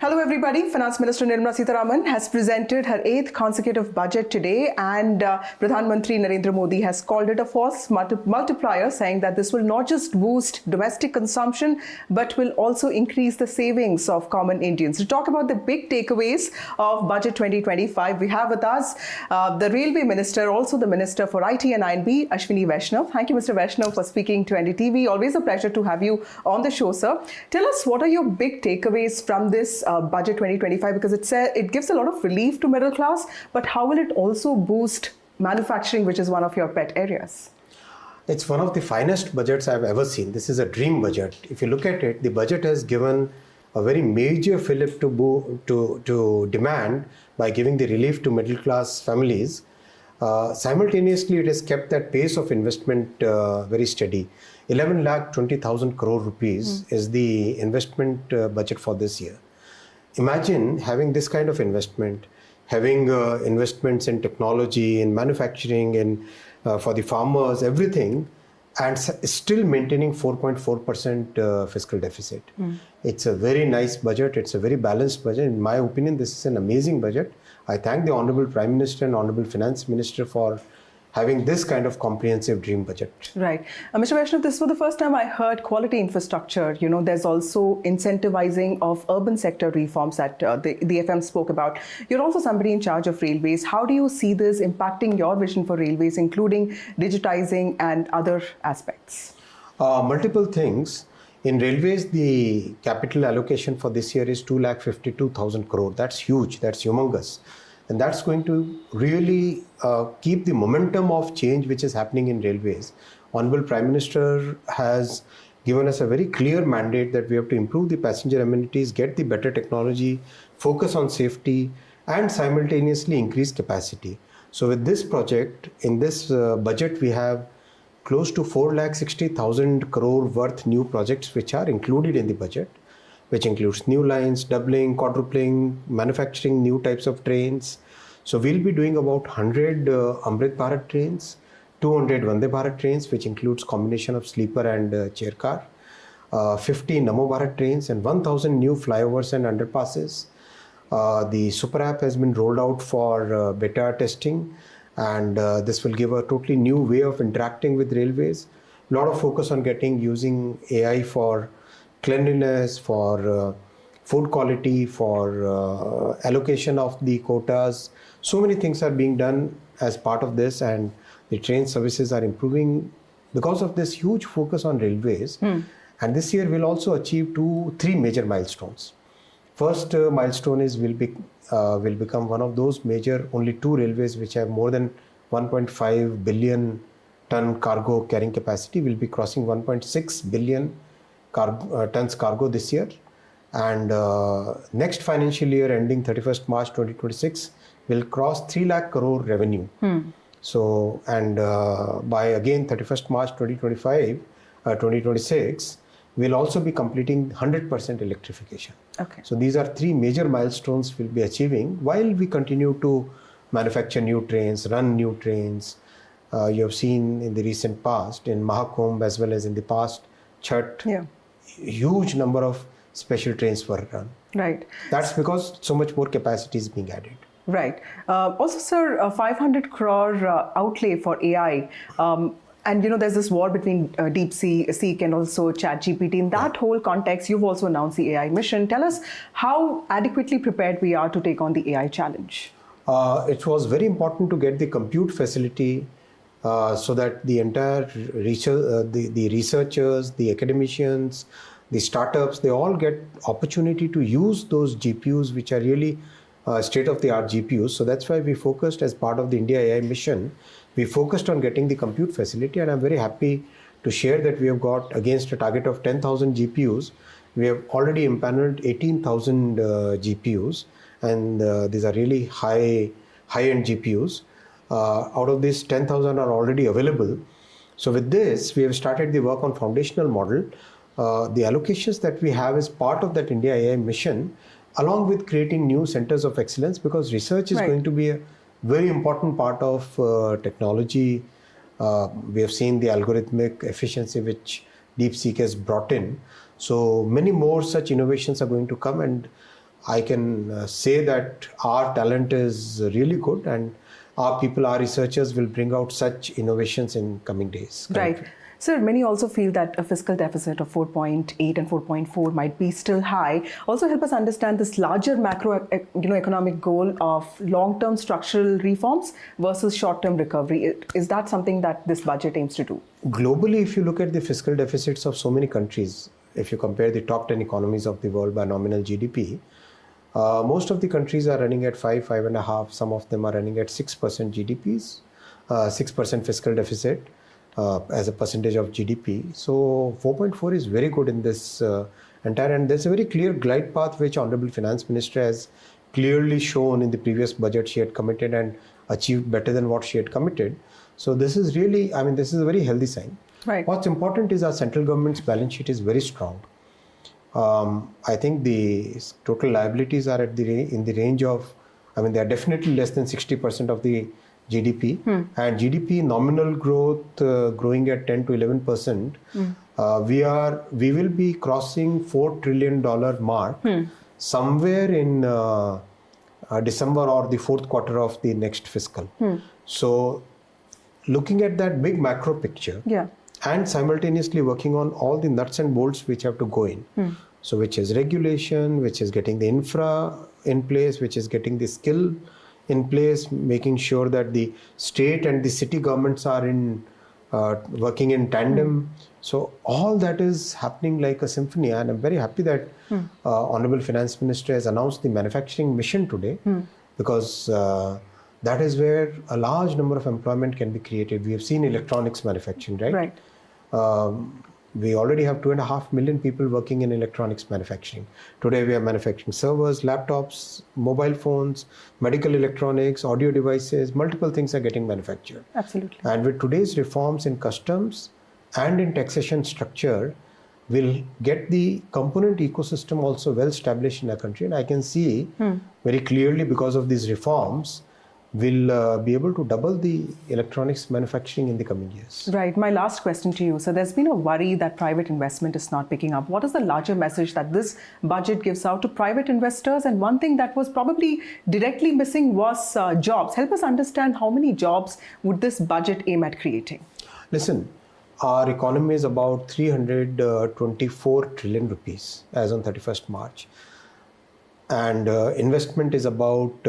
Hello everybody. Finance Minister Nirmala Sitharaman has presented her 8th consecutive budget today, and Pradhan Mantri Narendra Modi has called it a force multiplier, saying that this will not just boost domestic consumption but will also increase the savings of common Indians. To talk about the big takeaways of Budget 2025, we have with us the Railway Minister, also the Minister for IT and INB, Ashwini Vaishnaw. Thank you, Mr. Vaishnaw, for speaking to NDTV. Always a pleasure to have you on the show, sir. Tell us, what are your big takeaways from this Budget 2025, because it gives a lot of relief to middle class, but how will it also boost manufacturing, which is one of your pet areas? It's one of the finest budgets I've ever seen. This is a dream budget. If you look at it, the budget has given a very major fillip to demand by giving the relief to middle class families. Simultaneously, it has kept that pace of investment very steady. 11,20,000 crore rupees is the investment budget for this year. Imagine having this kind of investment, having investments in technology, in manufacturing, in for the farmers, everything, and still maintaining 4.4% fiscal deficit. It's a very nice budget. It's a very balanced budget. In my opinion, this is an amazing budget. I thank the Honorable Prime Minister and Honorable Finance Minister for having this kind of comprehensive dream budget. Right. Mr. Vaishnaw, this was the first time I heard quality infrastructure. You know, there's also incentivizing of urban sector reforms that the FM spoke about. You're also somebody in charge of railways. How do you see this impacting your vision for railways, including digitizing and other aspects? Multiple things. In railways, the capital allocation for this year is 2,52,000 crore. That's huge. That's humongous. And that's going to really keep the momentum of change which is happening in railways. Honorable Prime Minister has given us a very clear mandate that we have to improve the passenger amenities, get the better technology, focus on safety, and simultaneously increase capacity. So with this project, in this budget, we have close to 4,60,000 crore worth new projects which are included in the budget, which includes new lines, doubling, quadrupling, manufacturing new types of trains. So we'll be doing about 100 Amrit Bharat trains, 200 Vande Bharat trains, which includes combination of sleeper and chair car, 50 Namo Bharat trains, and 1,000 new flyovers and underpasses. The Super App has been rolled out for beta testing, and this will give a totally new way of interacting with railways. A lot of focus on using AI for cleanliness, for food quality, for allocation of the quotas. So many things are being done as part of this, and the train services are improving because of this huge focus on railways. And this year we'll also achieve 3 major milestones. First milestone is will become one of those major, only 2 railways which have more than 1.5 billion ton cargo carrying capacity. Will be crossing 1.6 billion tons cargo this year, and next financial year ending 31st March 2026 will cross 3 lakh crore revenue. So, and by again 31st March 2026 we'll also be completing 100% electrification. Okay. So these are 3 major milestones we'll be achieving while we continue to manufacture new trains, run new trains. You have seen in the recent past, in Mahakumbh as well as in the past Chhat, huge number of special trains were run. Right. That's because so much more capacity is being added. Right. Also, sir, 500 crore outlay for AI. And, you know, there's this war between DeepSeek and also ChatGPT. In that whole context, you've also announced the AI mission. Tell us how adequately prepared we are to take on the AI challenge. It was very important to get the compute facility so that the entire the researchers, the academicians, the startups, they all get opportunity to use those GPUs, which are really state-of-the-art GPUs. So that's why we focused, as part of the India AI mission, we focused on getting the compute facility, and I'm very happy to share that we have got, against a target of 10,000 GPUs, we have already empaneled 18,000 GPUs, and these are really high-end GPUs. Out of this, 10,000 are already available. So with this, we have started the work on foundational model. The allocations that we have as part of that India AI mission, along with creating new centers of excellence, because research is going to be a very important part of technology. We have seen the algorithmic efficiency which DeepSeek has brought in. So many more such innovations are going to come, and I can say that our talent is really good, and our people, our researchers will bring out such innovations in coming days. Right. Sir, many also feel that a fiscal deficit of 4.8 and 4.4 might be still high. Also help us understand this larger macro economic goal of long-term structural reforms versus short-term recovery. Is that something that this budget aims to do? Globally, if you look at the fiscal deficits of so many countries, if you compare the top 10 economies of the world by nominal GDP, most of the countries are running at 5.5. Some of them are running at 6% GDPs, 6% fiscal deficit as a percentage of GDP. So 4.4 is very good in this entire, and there's a very clear glide path which Honorable Finance Minister has clearly shown in the previous budget. She had committed and achieved better than what she had committed. So this is really, I mean, this is a very healthy sign. Right. What's important is our central government's balance sheet is very strong. I think the total liabilities are in the range of, I mean, they are definitely less than 60% of the GDP, and GDP nominal growth growing at 10 to 11%. We will be crossing $4 trillion mark somewhere in December or the fourth quarter of the next fiscal. So, looking at that big macro picture, and simultaneously working on all the nuts and bolts which have to go in. So which is regulation, which is getting the infra in place, which is getting the skill in place, making sure that the state and the city governments are working in tandem. So all that is happening like a symphony, and I'm very happy that Honorable Finance Minister has announced the manufacturing mission today, because that is where a large number of employment can be created. We have seen electronics manufacturing, right? We already have 2.5 million people working in electronics manufacturing. Today we are manufacturing servers, laptops, mobile phones, medical electronics, audio devices, multiple things are getting manufactured. Absolutely. And with today's reforms in customs and in taxation structure, we'll get the component ecosystem also well established in our country. And I can see very clearly, because of these reforms, we'll be able to double the electronics manufacturing in the coming years. Right. My last question to you. So there's been a worry that private investment is not picking up. What is the larger message that this budget gives out to private investors? And one thing that was probably directly missing was jobs. Help us understand how many jobs would this budget aim at creating? Listen, our economy is about 324 trillion rupees as on 31st March. And investment is about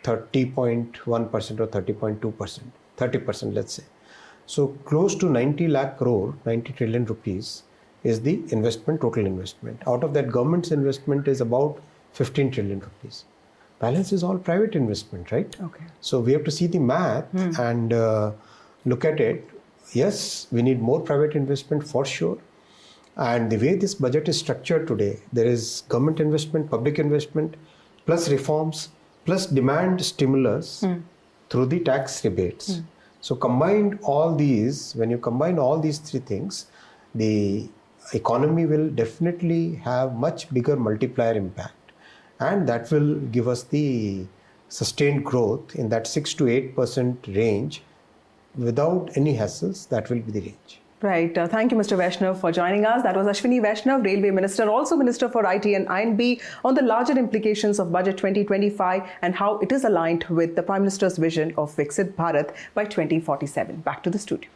30.1% or 30.2%, 30% let's say. So close to 90 lakh crore, 90 trillion rupees is the investment, total investment. Out of that, government's investment is about 15 trillion rupees. Balance is all private investment, right? Okay. So we have to see the math and look at it. Yes, we need more private investment for sure. And the way this budget is structured today, there is government investment, public investment, plus reforms, plus demand stimulus through the tax rebates. So combined all these, when you combine all these three things, the economy will definitely have much bigger multiplier impact. And that will give us the sustained growth in that 6 to 8% range without any hassles. That will be the range. Right. Thank you, Mr. Vaishnaw, for joining us. That was Ashwini Vaishnaw, Railway Minister, also Minister for IT and I&B, on the larger implications of Budget 2025 and how it is aligned with the Prime Minister's vision of Viksit Bharat by 2047. Back to the studio.